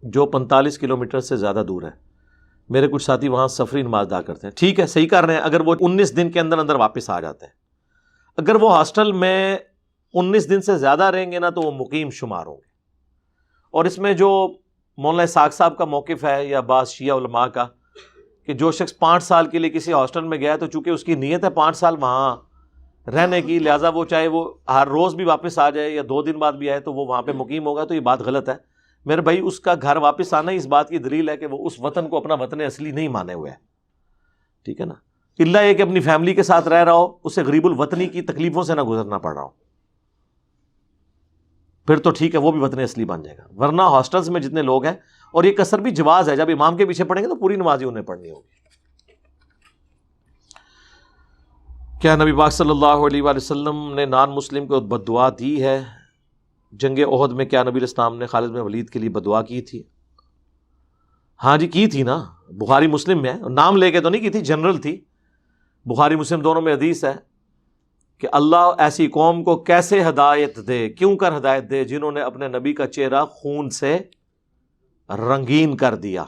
جو 45 کلومیٹر سے زیادہ دور ہے. میرے کچھ ساتھی وہاں سفری نماز ادا کرتے ہیں. ٹھیک ہے، صحیح کر رہے ہیں. اگر وہ 19 دن کے اندر اندر واپس آ جاتے ہیں، اگر وہ ہاسٹل میں 19 دن سے زیادہ رہیں گے نا تو وہ مقیم شمار ہوں گے. اور اس میں جو مولانا اسحاق صاحب کا موقف ہے یا بعض شیعہ علماء کا کہ جو شخص 5 سال کے لیے کسی ہاسٹل میں گیا تو چونکہ اس کی نیت ہے 5 سال وہاں رہنے کی، لہٰذا وہ چاہے وہ ہر روز بھی واپس آ جائے یا 2 دن بعد بھی آئے تو وہ وہاں پہ مقیم ہوگا. تو یہ بات غلط ہے میرے بھائی. اس کا گھر واپس آنا ہی اس بات کی دلیل ہے کہ وہ اس وطن کو اپنا وطن اصلی نہیں مانے ہوئے ہے. ٹھیک ہے نا. اللہ یہ کہ اپنی فیملی کے ساتھ رہ رہا ہو، اسے غریب الوطنی کی تکلیفوں سے نہ گزرنا پڑ رہا ہو، پھر تو ٹھیک ہے، وہ بھی وطن اصلی بن جائے گا. ورنہ ہاسٹلز میں جتنے لوگ ہیں، اور یہ کثر بھی جواز ہے، جب امام کے پیچھے پڑھیں گے تو پوری نماز ہی انہیں پڑھنی ہوگی. کیا نبی پاک صلی اللہ علیہ وآلہ وسلم نے نان مسلم کو بد دعا دی ہے؟ جنگ احد میں کیا نبی الاسلام نے خالد بن ولید کے لیے بد دعا کی تھی؟ ہاں جی کی تھی نا، بخاری مسلم میں ہے. نام لے کے تو نہیں کی تھی، جنرل تھی. بخاری مسلم دونوں میں حدیث ہے کہ اللہ ایسی قوم کو کیسے ہدایت دے، کیوں کر ہدایت دے جنہوں نے اپنے نبی کا چہرہ خون سے رنگین کر دیا.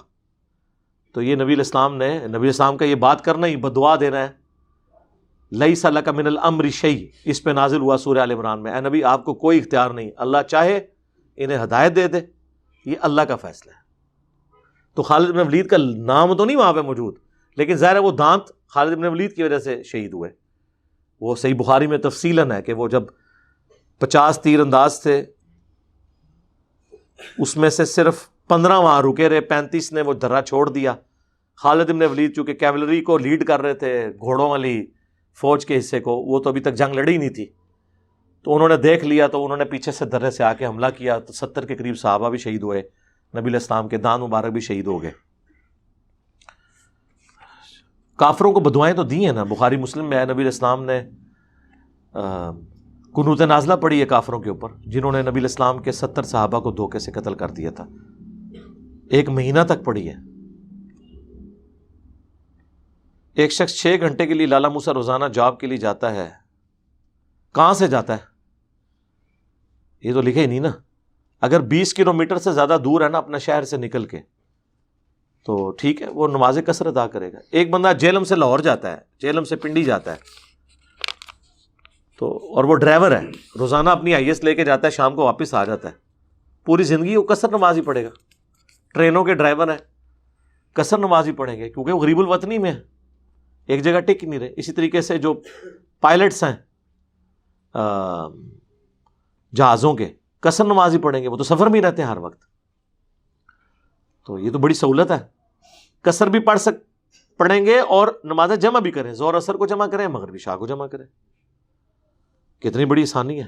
تو یہ نبی الاسلام کا یہ بات کرنا ہی بد دعا دینا ہے. لیس لک من الامر شیء، اس پہ نازل ہوا سورہ آل عمران میں. اے نبی آپ کو کوئی اختیار نہیں، اللہ چاہے انہیں ہدایت دے دے، یہ اللہ کا فیصلہ ہے. تو خالد بن ولید کا نام تو نہیں وہاں پہ موجود، لیکن ظاہر ہے وہ دانت خالد بن ولید کی وجہ سے شہید ہوئے. وہ صحیح بخاری میں تفصیلاً ہے کہ وہ جب 50 تیر انداز تھے، اس میں سے صرف 15 وہاں رکے رہے، 35 نے وہ درہ چھوڑ دیا. خالد بن ولید چونکہ کیولری کو لیڈ کر رہے تھے، گھوڑوں والی فوج کے حصے کو، وہ تو ابھی تک جنگ لڑی نہیں تھی، تو انہوں نے دیکھ لیا تو انہوں نے پیچھے سے درے سے آ کے حملہ کیا. تو 70 کے قریب صحابہ بھی شہید ہوئے، نبی علیہ السلام کے دان مبارک بھی شہید ہو گئے. کافروں کو بدوائیں تو دی ہیں نا. بخاری مسلم میں ہے نبی علیہ السلام نے قنوت نازلہ پڑھی ہے کافروں کے اوپر جنہوں نے نبی علیہ السلام کے 70 صحابہ کو دھوکے سے قتل کر دیا تھا. 1 مہینہ تک پڑھی ہے. ایک شخص 6 گھنٹے کے لیے لالا موسیٰ روزانہ جاب کے لیے جاتا ہے، کہاں سے جاتا ہے؟ یہ تو لکھے ہی نہیں نا. اگر 20 کلومیٹر سے زیادہ دور ہے نا اپنا شہر سے نکل کے تو ٹھیک ہے، وہ نماز قصر ادا کرے گا. ایک بندہ جہلم سے لاہور جاتا ہے، جہلم سے پنڈی جاتا ہے، تو اور وہ ڈرائیور ہے، روزانہ اپنی IS لے کے جاتا ہے، شام کو واپس آ جاتا ہے. پوری زندگی وہ قصر نماز ہی پڑھے گا. ٹرینوں کے ڈرائیور ہیں، قصر نماز ہی پڑھیں گے کیونکہ وہ غریب الوطنی میں ہے، ایک جگہ ٹک نہیں رہے. اسی طریقے سے جو پائلٹس ہیں جہازوں کے، قصر نماز ہی پڑھیں گے، وہ تو سفر میں ہی رہتے ہیں ہر وقت. تو یہ تو بڑی سہولت ہے. قصر بھی پڑھیں گے اور نماز جمع بھی کریں، ظہر اثر کو جمع کریں، مغرب عشاء کو جمع کریں. کتنی بڑی آسانی ہے.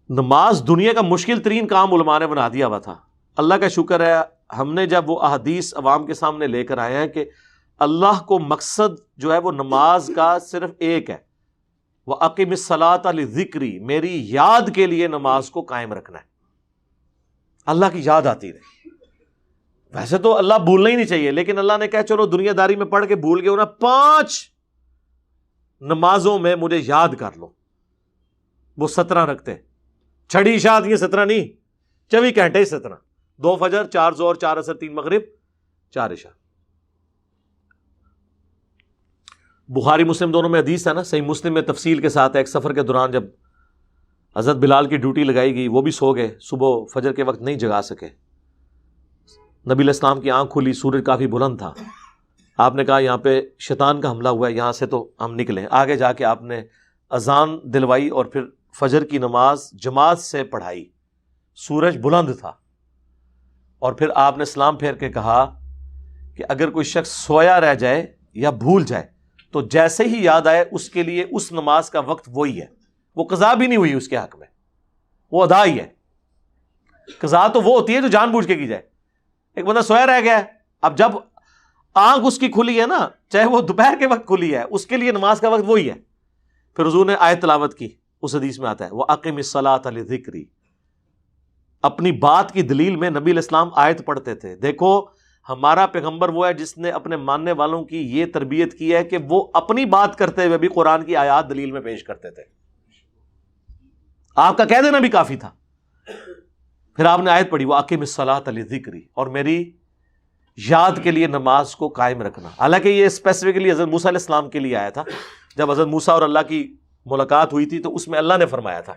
نماز دنیا کا مشکل ترین کام علماء نے بنا دیا ہوا تھا. اللہ کا شکر ہے ہم نے جب وہ احادیث عوام کے سامنے لے کر آئے ہیں کہ اللہ کو مقصد جو ہے وہ نماز کا صرف ایک ہے، وَأَقِمِ الصَّلَاةَ لِذِكْرِي، میری یاد کے لیے نماز کو قائم رکھنا ہے، اللہ کی یاد آتی رہے. ویسے تو اللہ بھولنا ہی نہیں چاہیے، لیکن اللہ نے کہا چلو دنیا داری میں پڑھ کے بھول گئے ہو نا، 5 نمازوں میں مجھے یاد کر لو. وہ 17 رکھتے، چھڑی عشاء آتی ہے 17 نہیں، 24 گھنٹے 17، 2 فجر، 4 ظہر، 4 عصر، 3 مغرب، 4 عشاء. بخاری مسلم دونوں میں حدیث ہے نا. صحیح مسلم میں تفصیل کے ساتھ ہے. ایک سفر کے دوران جب حضرت بلال کی ڈیوٹی لگائی گئی، وہ بھی سو گئے، صبح فجر کے وقت نہیں جگا سکے. نبی علیہ السلام کی آنکھ کھلی، سورج کافی بلند تھا. آپ نے کہا یہاں پہ شیطان کا حملہ ہوا ہے، یہاں سے تو ہم نکلیں. آگے جا کے آپ نے اذان دلوائی اور پھر فجر کی نماز جماعت سے پڑھائی. سورج بلند تھا، اور پھر آپ نے سلام پھیر کے کہا کہ اگر کوئی شخص سویا رہ جائے یا بھول جائے تو جیسے ہی یاد آئے اس کے لیے اس نماز کا وقت وہی ہے. وہ قضا بھی نہیں ہوئی اس کے حق میں، وہ ادا ہی ہے. قضا تو وہ ہوتی ہے جو جان بوجھ کے کی جائے. ایک بندہ سویا رہ گیا ہے، اب جب آنکھ اس کی کھلی ہے نا، چاہے وہ دوپہر کے وقت کھلی ہے، اس کے لیے نماز کا وقت وہی ہے. پھر حضور نے آیت تلاوت کی، اس حدیث میں آتا ہے وَأَقِمِ الصَّلَاةَ لِذِكْرِي. اپنی بات کی دلیل میں نبی علیہ السلام آیت پڑھتے تھے. دیکھو ہمارا پیغمبر وہ ہے جس نے اپنے ماننے والوں کی یہ تربیت کی ہے کہ وہ اپنی بات کرتے ہوئے بھی قرآن کی آیات دلیل میں پیش کرتے تھے. آپ کا کہہ دینا بھی کافی تھا. پھر آپ نے آیت پڑھی وَأَقِمِ الصَّلَاةَ لِذِكْرِي، اور میری یاد کے لیے نماز کو قائم رکھنا. حالانکہ یہ اسپیسیفکلی حضرت موسیٰ علیہ السلام کے لیے آیا تھا. جب حضرت موسیٰ اور اللہ کی ملاقات ہوئی تھی تو اس میں اللہ نے فرمایا تھا.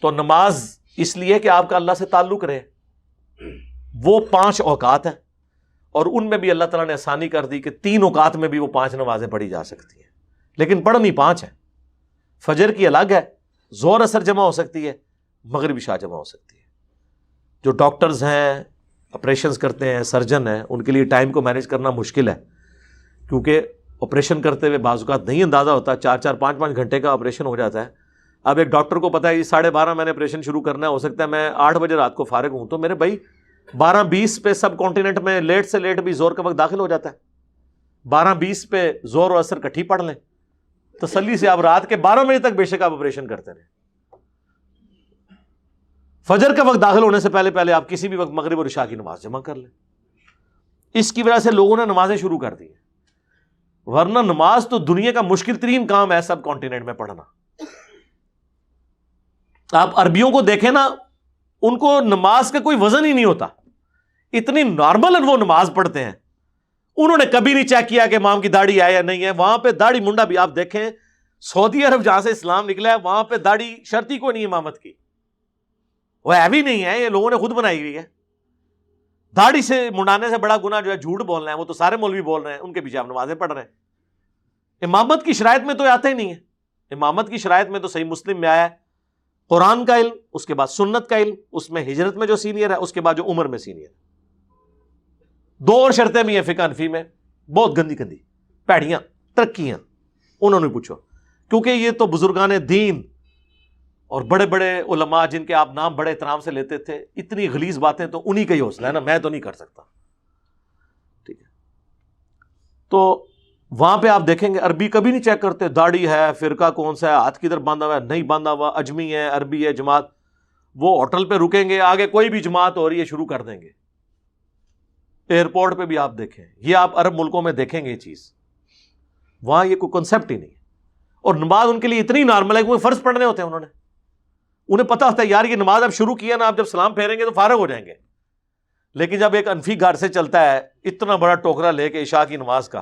تو نماز اس لیے کہ آپ کا اللہ سے تعلق رہے. وہ 5 اوقات ہیں اور ان میں بھی اللہ تعالیٰ نے آسانی کر دی کہ 3 اوقات میں بھی وہ 5 نمازیں پڑھی جا سکتی ہیں، لیکن پڑھنی 5 ہیں. فجر کی الگ ہے، ظہر اثر جمع ہو سکتی ہے، مغرب عشاء جمع ہو سکتی ہے. جو ڈاکٹرز ہیں، آپریشنز کرتے ہیں، سرجن ہیں، ان کے لیے ٹائم کو مینیج کرنا مشکل ہے، کیونکہ آپریشن کرتے ہوئے بعض اوقات نہیں اندازہ ہوتا، 4-4 5-5 گھنٹے کا آپریشن ہو جاتا ہے. اب ایک ڈاکٹر کو پتا ہے یہ 12:30 میں نے آپریشن شروع کرنا ہے، ہو سکتا ہے میں 8 بجے رات کو فارغ ہوں، تو میرے بھائی 12:20 پہ سب کانٹیننٹ میں لیٹ سے لیٹ بھی زور کا وقت داخل ہو جاتا ہے. 12:20 پہ زور اور اثر کٹھی پڑھ لیں، تسلی سے آپ رات کے 12 بجے تک بے شک آپ آپریشن کرتے رہیں. فجر کا وقت داخل ہونے سے پہلے پہلے آپ کسی بھی وقت مغرب اور عشاء کی نماز جمع کر لیں. اس کی وجہ سے لوگوں نے نمازیں شروع کر دی ہیں، ورنہ نماز تو دنیا کا مشکل ترین کام ہے سب کانٹیننٹ میں پڑھنا. آپ عربیوں کو دیکھیں نا، ان کو نماز کا کوئی وزن ہی نہیں ہوتا، اتنی نارمل وہ نماز پڑھتے ہیں. انہوں نے کبھی نہیں چیک کیا کہ امام کی داڑھی ہے یا نہیں ہے. وہاں پہ داڑھی منڈا بھی آپ دیکھیں، سعودی عرب جہاں سے اسلام نکلا ہے وہاں پہ داڑھی شرط ہی کوئی نہیں امامت کی، وہ ہے بھی نہیں ہے، یہ لوگوں نے خود بنائی ہوئی ہے. داڑھی سے منڈانے سے بڑا گناہ جو ہے جھوٹ بولنا ہے، وہ تو سارے مولوی بول رہے ہیں، ان کے پیچھے آپ نمازیں پڑھ رہے ہیں. امامت کی شرائط میں تو آتا ہی نہیں ہے. امامت کی شرائط میں تو صحیح مسلم میں آیا ہے قرآن کا علم، اس کے بعد سنت کا علم، اس میں ہجرت میں جو سینئر ہے، اس کے بعد جو عمر میں سینئر ہے. 2 اور شرطیں بھی ہیں فقہ حنفی میں، بہت گندی گندی پیڑیاں ترقیاں. انہوں نے پوچھو، کیونکہ یہ تو بزرگان دین اور بڑے بڑے علماء جن کے آپ نام بڑے احترام سے لیتے تھے، اتنی غلیظ باتیں تو انہی کا ہی حوصلہ ہے نا، میں تو نہیں کر سکتا. ٹھیک ہے، تو وہاں پہ آپ دیکھیں گے عربی کبھی نہیں چیک کرتے، داڑھی ہے، فرقہ کون سا ہے، ہاتھ کدھر باندھا ہوا ہے، نہیں باندھا ہوا، اجمی ہے، عربی ہے، جماعت. وہ ہوٹل پہ رکیں گے، آگے کوئی بھی جماعت ہو رہی ہے شروع کر دیں گے. ایئرپورٹ پہ بھی آپ دیکھیں، یہ آپ عرب ملکوں میں دیکھیں گے یہ چیز. وہاں یہ کوئی کنسپٹ ہی نہیں ہے. اور نماز ان کے لیے اتنی نارمل ہے کہ وہ فرض پڑھنے ہوتے ہیں. انہیں پتا ہوتا ہے یار یہ نماز اب شروع کیا نا، آپ جب سلام پھیریں گے تو فارغ ہو جائیں گے. لیکن جب ایک انفی گھر سے چلتا ہے اتنا بڑا ٹوکرا لے کے عشاء کی نماز کا،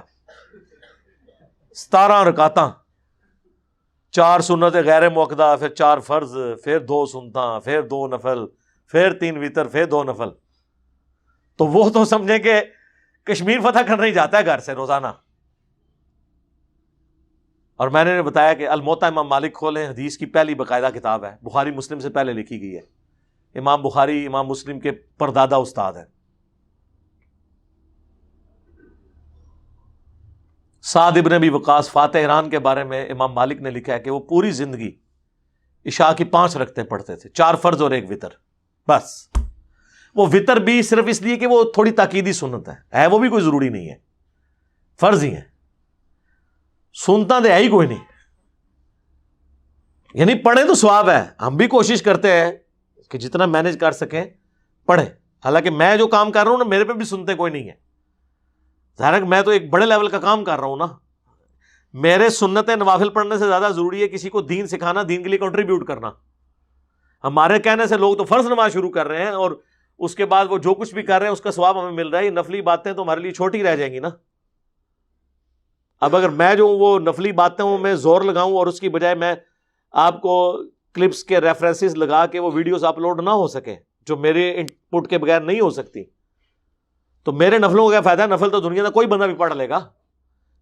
17 رکعتاں، 4 سنت غیر موقدہ، پھر 4 فرض، پھر 2 سنتاں، پھر 2 نفل، پھر 3 وتر، پھر 2 نفل، تو وہ تو سمجھیں کہ کشمیر فتح کرنے ہی جاتا ہے گھر سے روزانہ. اور میں نے بتایا کہ الموطا امام مالک کھولیں، حدیث کی پہلی باقاعدہ کتاب ہے، بخاری مسلم سے پہلے لکھی گئی ہے. امام بخاری امام مسلم کے پردادا استاد ہیں. سعد ابن ابی وقاص فاتح ایران کے بارے میں امام مالک نے لکھا ہے کہ وہ پوری زندگی عشاء کی 5 رکعتیں پڑھتے تھے، 4 فرض اور 1 وتر بس. وہ وتر بھی صرف اس لیے کہ وہ تھوڑی تاکیدی سنت ہے، وہ بھی کوئی ضروری نہیں ہے، فرض ہی ہے. سنتا تو ہے ہی کوئی نہیں، یعنی پڑھیں تو ثواب ہے. ہم بھی کوشش کرتے ہیں کہ جتنا مینج کر سکیں پڑھیں، حالانکہ میں جو کام کر رہا ہوں نا میرے پہ بھی سنتے کوئی نہیں ہے. ظاہر ہے کہ میں تو ایک بڑے لیول کا کام کر رہا ہوں نا. میرے سنتیں نوافل پڑھنے سے زیادہ ضروری ہے کسی کو دین سکھانا، دین کے لیے کنٹریبیوٹ کرنا. ہمارے کہنے سے لوگ تو فرض نماز شروع کر رہے ہیں اور اس کے بعد وہ جو کچھ بھی کر رہے ہیں اس کا ثواب ہمیں مل رہا ہے. یہ نفلی باتیں تو ہمارے لیے چھوٹی رہ جائیں گی نا. اب اگر میں جو وہ نفلی باتیں میں زور لگاؤں اور اس کی بجائے میں آپ کو کلپس کے ریفرنسز لگا کے وہ ویڈیوز اپلوڈ نہ ہو سکے جو میرے ان پٹ کے بغیر نہیں ہو سکتی، تو میرے نفلوں کا کیا فائدہ؟ نفل تو دنیا کا کوئی بندہ بھی پڑھ لے گا،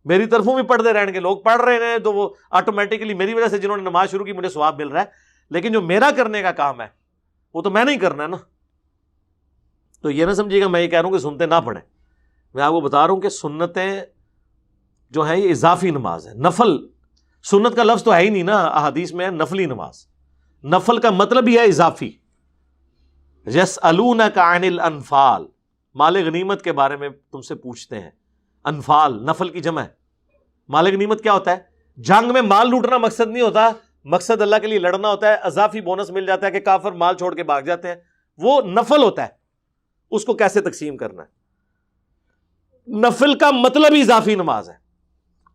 میری طرفوں بھی پڑھتے رہیں گے. لوگ پڑھ رہے ہیں تو وہ آٹومیٹکلی میری وجہ سے جنہوں نے نماز شروع کی مجھے ثواب مل رہا ہے، لیکن جو میرا کرنے کا کام ہے وہ تو میں نہیں کرنا ہے نا. تو یہ نہ سمجھیے گا میں یہ کہہ رہا ہوں کہ سنتے نہ پڑھیں. میں آپ کو بتا رہا ہوں کہ سنتیں جو ہیں یہ اضافی نماز ہے. نفل، سنت کا لفظ تو ہے ہی نہیں نا احادیث میں، نفلی نماز. نفل کا مطلب ہی ہے اضافی. یسألونک عن الانفال، مال غنیمت کے بارے میں تم سے پوچھتے ہیں. انفال نفل کی جمع ہے. مال غنیمت کیا ہوتا ہے؟ جنگ میں مال لوٹنا مقصد نہیں ہوتا، مقصد اللہ کے لیے لڑنا ہوتا ہے. اضافی بونس مل جاتا ہے کہ کافر مال چھوڑ کے بھاگ جاتے ہیں، وہ نفل ہوتا ہے. اس کو کیسے تقسیم کرنا ہے؟ نفل کا مطلب ہی اضافی نماز ہے.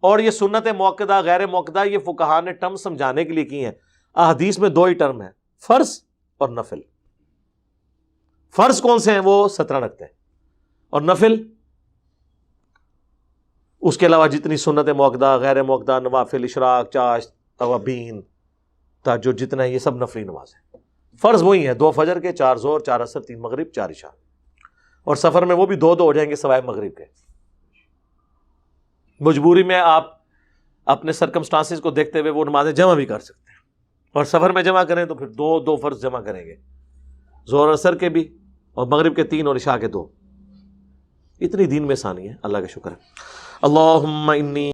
اور یہ سنت موقدہ غیر موقدہ یہ فقہا نے ٹرم سمجھانے کے لیے کی ہیں. احادیث میں 2 ہی ٹرم ہیں، فرض اور نفل. فرض کون سے ہیں؟ وہ 17 رکھتے ہیں، اور نفل اس کے علاوہ جتنی سنت موقدہ، غیر موقدہ، نوافل، اشراق، چاشت، توابین، تہجد، جتنا ہے یہ سب نفلی نماز ہے۔ فرض وہی ہیں 2 فجر کے، 4 ظہر، 4 عصر، 3 مغرب، 4 عشاء، اور سفر میں وہ بھی 2 ہو جائیں گے سوائے مغرب کے۔ مجبوری میں آپ اپنے سرکمسٹانسز کو دیکھتے ہوئے وہ نمازیں جمع بھی کر سکتے ہیں، اور سفر میں جمع کریں تو پھر 2 فرض جمع کریں گے، ظہر عصر کے بھی، اور مغرب کے 3 اور عشاء کے 2۔ اتنی دین میں آسانی ہے، اللہ کا شکر ہے۔ اللہم انی